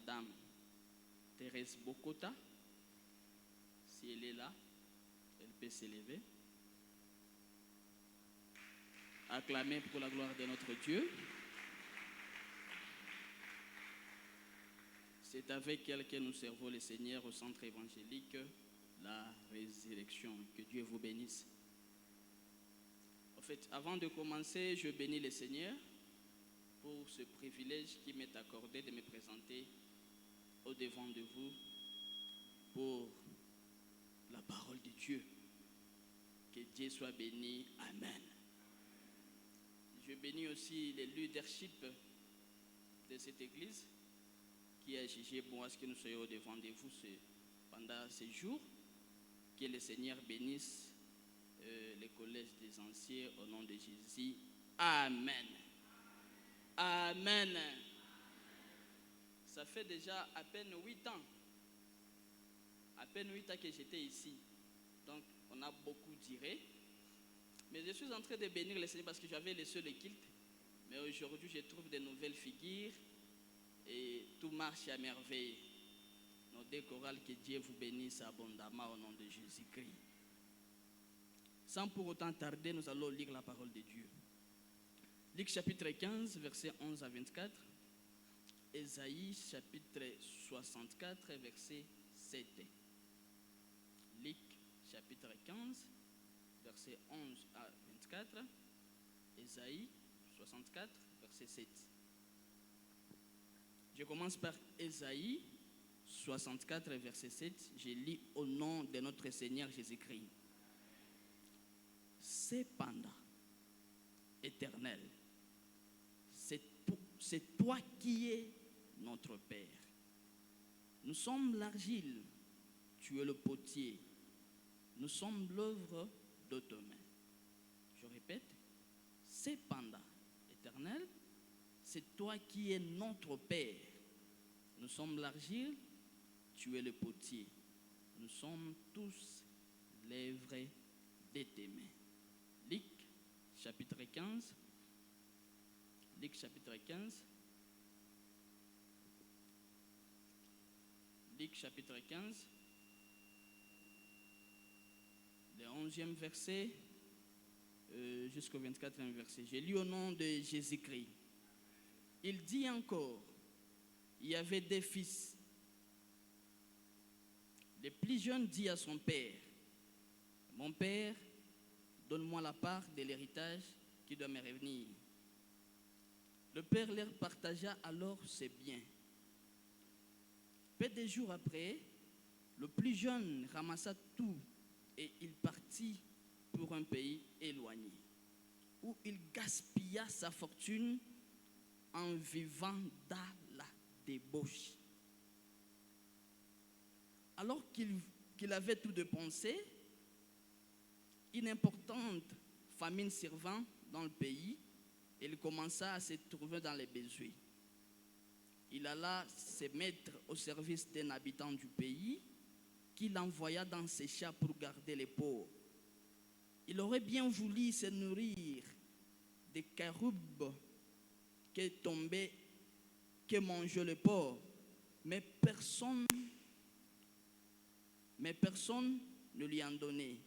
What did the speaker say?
Madame Thérèse Bokota. Si elle est là, elle peut s'élever. Acclamez pour la gloire de notre Dieu. C'est avec elle que nous servons le Seigneur au centre évangélique, la résurrection. Que Dieu vous bénisse. En fait, avant de commencer, je bénis le Seigneur pour ce privilège qui m'est accordé de me présenter au-devant de vous pour la parole de Dieu. Que Dieu soit béni. Amen. Je bénis aussi le leadership de cette église qui a jugé bon à ce que nous soyons au-devant de vous pendant ces jours. Que le Seigneur bénisse le collège des anciens au nom de Jésus. Amen. Amen. Ça fait déjà à peine 8 ans. À peine 8 ans que j'étais ici. Donc, on a beaucoup duré. Mais je suis en train de bénir le Seigneur parce que j'avais laissé le culte. Mais aujourd'hui, je trouve de nouvelles figures. Et tout marche à merveille. Nos deux chorales, que Dieu vous bénisse abondamment au nom de Jésus-Christ. Sans pour autant tarder, nous allons lire la parole de Dieu. Luc chapitre 15, versets 11 à 24. Ésaïe chapitre 64, verset 7. Luc chapitre 15, versets 11 à 24. Ésaïe 64, verset 7. Je commence par Ésaïe 64, verset 7. Je lis au nom de notre Seigneur Jésus-Christ. Cependant, Éternel, c'est toi qui es notre Père. Nous sommes l'argile, tu es le potier. Nous sommes l'œuvre de tes mains. Je répète, cependant, Éternel, c'est toi qui es notre Père. Nous sommes l'argile, tu es le potier. Nous sommes tous l'œuvre de tes mains. Luc chapitre 15. Luc chapitre 15. Luc chapitre 15. Le 11e verset jusqu'au 24e verset. J'ai lu au nom de Jésus-Christ. Il dit encore, il y avait des fils. Le plus jeune dit à son père, mon père, donne-moi la part de l'héritage qui doit me revenir. Le père leur partagea alors ses biens. Peu de jours après, le plus jeune ramassa tout et il partit pour un pays éloigné, où il gaspilla sa fortune en vivant dans la débauche. Alors qu'il avait tout dépensé, une importante famine survint dans le pays et il commença à se trouver dans les besoins. Il alla se mettre au service d'un habitant du pays qu'il envoya dans ses champs pour garder les pauvres. Il aurait bien voulu se nourrir des caroubes qui tombaient, qui mangeaient les pauvres, mais personne ne lui en donnait.